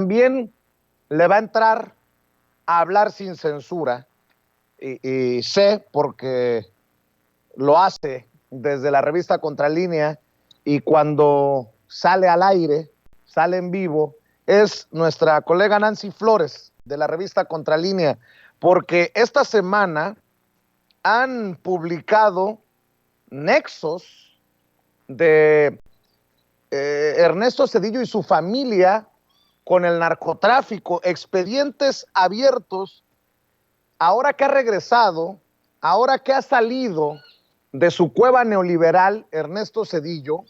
también le va a entrar a hablar sin censura y sé porque lo hace desde la revista Contralínea y cuando sale al aire, sale en vivo, es nuestra colega Nancy Flores de la revista Contralínea, porque esta semana han publicado nexos de Ernesto Zedillo y su familia con el narcotráfico, expedientes abiertos, ahora que ha regresado, ahora que ha salido de su cueva neoliberal, Ernesto Zedillo,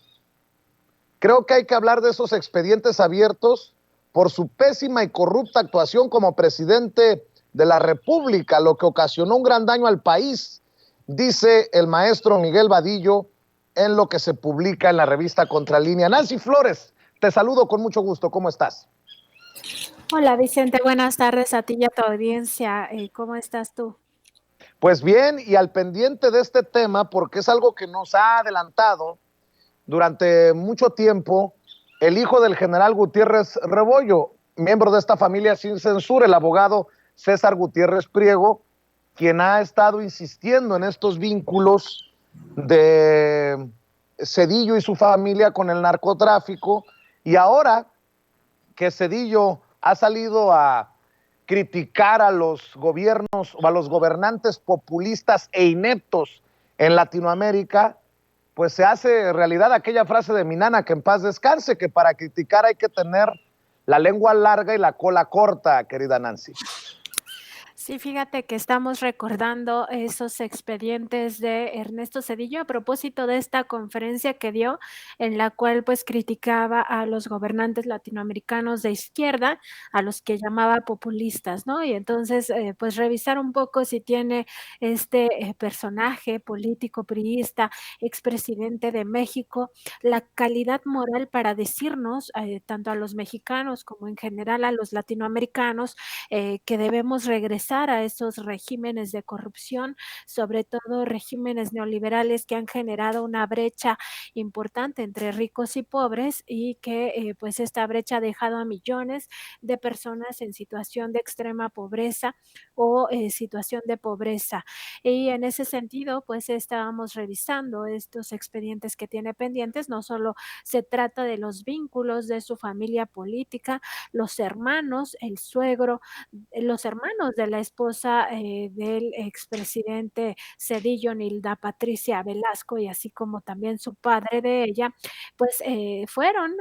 creo que hay que hablar de esos expedientes abiertos por su pésima y corrupta actuación como presidente de la República, lo que ocasionó un gran daño al país, dice el maestro Miguel Vadillo en lo que se publica en la revista Contralínea. Nancy Flores, te saludo con mucho gusto, ¿cómo estás? Hola Vicente, buenas tardes a ti y a tu audiencia. ¿Cómo estás tú? Pues bien, y al pendiente de este tema, porque es algo que nos ha adelantado durante mucho tiempo el hijo del general Gutiérrez Rebollo, miembro de esta familia sin censura, el abogado César Gutiérrez Priego, quien ha estado insistiendo en estos vínculos de Zedillo y su familia con el narcotráfico, y ahora que Zedillo ha salido a criticar a los gobiernos o a los gobernantes populistas e ineptos en Latinoamérica, pues se hace realidad aquella frase de mi nana, que en paz descanse, que para criticar hay que tener la lengua larga y la cola corta, querida Nancy. Sí, fíjate que estamos recordando esos expedientes de Ernesto Zedillo a propósito de esta conferencia que dio, en la cual pues criticaba a los gobernantes latinoamericanos de izquierda, a los que llamaba populistas, ¿no? Y entonces pues revisar un poco si tiene este personaje político priista, expresidente de México, la calidad moral para decirnos, tanto a los mexicanos como en general a los latinoamericanos, que debemos regresar a esos regímenes de corrupción, sobre todo regímenes neoliberales que han generado una brecha importante entre ricos y pobres y que pues esta brecha ha dejado a millones de personas en situación de extrema pobreza o situación de pobreza. Y en ese sentido, pues estábamos revisando estos expedientes que tiene pendientes. No solo se trata de los vínculos de su familia política, los hermanos, el suegro, los hermanos de la esposa del expresidente Zedillo, Nilda Patricia Velasco, y así como también su padre de ella, pues fueron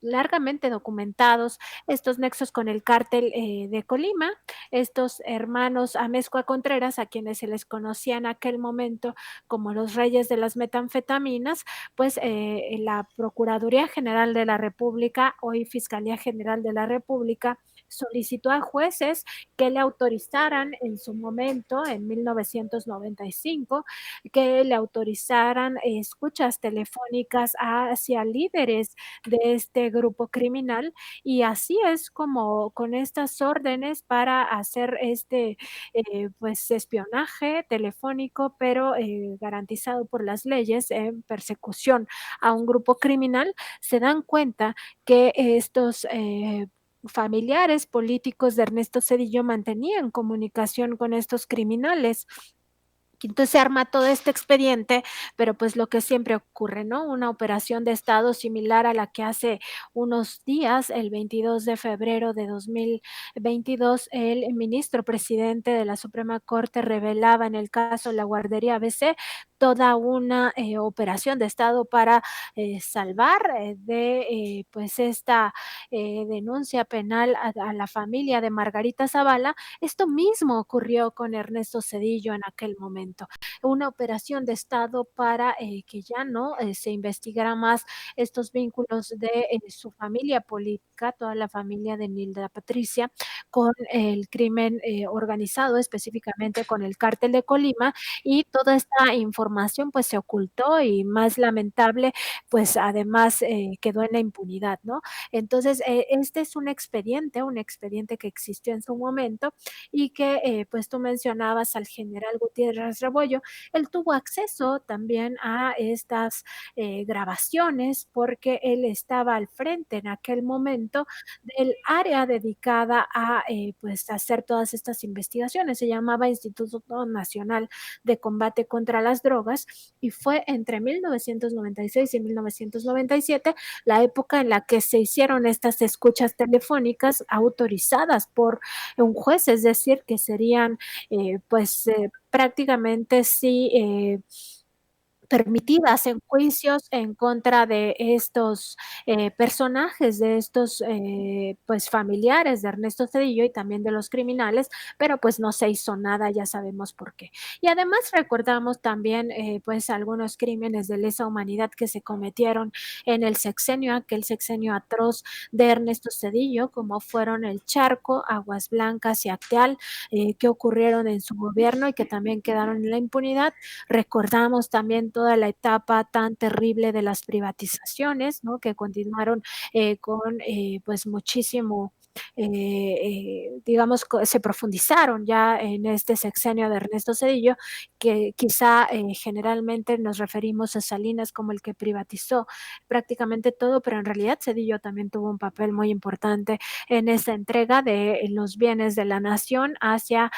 largamente documentados estos nexos con el cártel de Colima, estos hermanos Amezcua Contreras, a quienes se les conocía en aquel momento como los reyes de las metanfetaminas, pues la Procuraduría General de la República, hoy Fiscalía General de la República, solicitó a jueces que le autorizaran en su momento, en 1995, que le autorizaran escuchas telefónicas hacia líderes de este grupo criminal, y así es como con estas órdenes para hacer este pues espionaje telefónico, pero garantizado por las leyes en persecución a un grupo criminal, se dan cuenta que estos familiares políticos de Ernesto Zedillo mantenían comunicación con estos criminales. Entonces se arma todo este expediente, pero pues lo que siempre ocurre, ¿no? Una operación de Estado similar a la que hace unos días, el 22 de febrero de 2022, el ministro presidente de la Suprema Corte revelaba en el caso La Guardería ABC toda una operación de Estado para salvar pues esta denuncia penal a la familia de Margarita Zavala. Esto mismo ocurrió con Ernesto Zedillo en aquel momento. Una operación de Estado para que ya no se investigara más estos vínculos de su familia política, toda la familia de Nilda Patricia, con el crimen organizado, específicamente con el cártel de Colima, y toda esta información pues se ocultó y, más lamentable, pues además quedó en la impunidad, ¿no? Entonces, este es un expediente que existió en su momento y que, pues tú mencionabas al general Gutiérrez López Rebollo, él tuvo acceso también a estas grabaciones porque él estaba al frente en aquel momento del área dedicada a pues hacer todas estas investigaciones. Se llamaba Instituto Nacional de Combate contra las Drogas y fue entre 1996 y 1997 la época en la que se hicieron estas escuchas telefónicas autorizadas por un juez, es decir, que serían prácticamente sí permitidas en juicios en contra de estos personajes, de estos pues familiares de Ernesto Zedillo y también de los criminales, pero pues no se hizo nada, ya sabemos por qué. Y además recordamos también pues algunos crímenes de lesa humanidad que se cometieron en el sexenio, aquel sexenio atroz de Ernesto Zedillo, como fueron el Charco, Aguas Blancas y Acteal, que ocurrieron en su gobierno y que también quedaron en la impunidad. Recordamos también toda la etapa tan terrible de las privatizaciones, ¿no? Que continuaron con pues muchísimo digamos, se profundizaron ya en este sexenio de Ernesto Zedillo, que quizá generalmente nos referimos a Salinas como el que privatizó prácticamente todo, pero en realidad Zedillo también tuvo un papel muy importante en esta entrega de los bienes de la nación hacia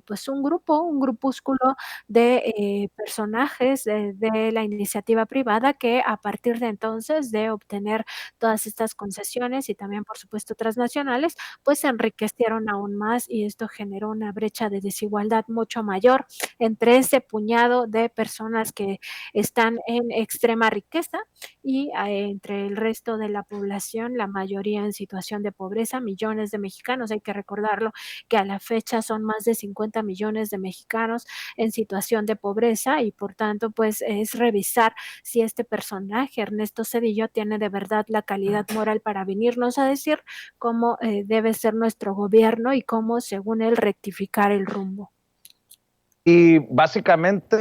pues un grupúsculo de personajes de la iniciativa privada que a partir de entonces de obtener todas estas concesiones y también por supuesto transnacionales, pues se enriquecieron aún más y esto generó una brecha de desigualdad mucho mayor entre ese puñado de personas que están en extrema riqueza y entre el resto de la población, la mayoría en situación de pobreza, millones de mexicanos, hay que recordarlo que a la fecha son más de 50 millones de mexicanos en situación de pobreza y por tanto pues es revisar si este personaje, Ernesto Zedillo, tiene de verdad la calidad moral para venirnos a decir cómo debe ser nuestro gobierno y cómo según él rectificar el rumbo. Y básicamente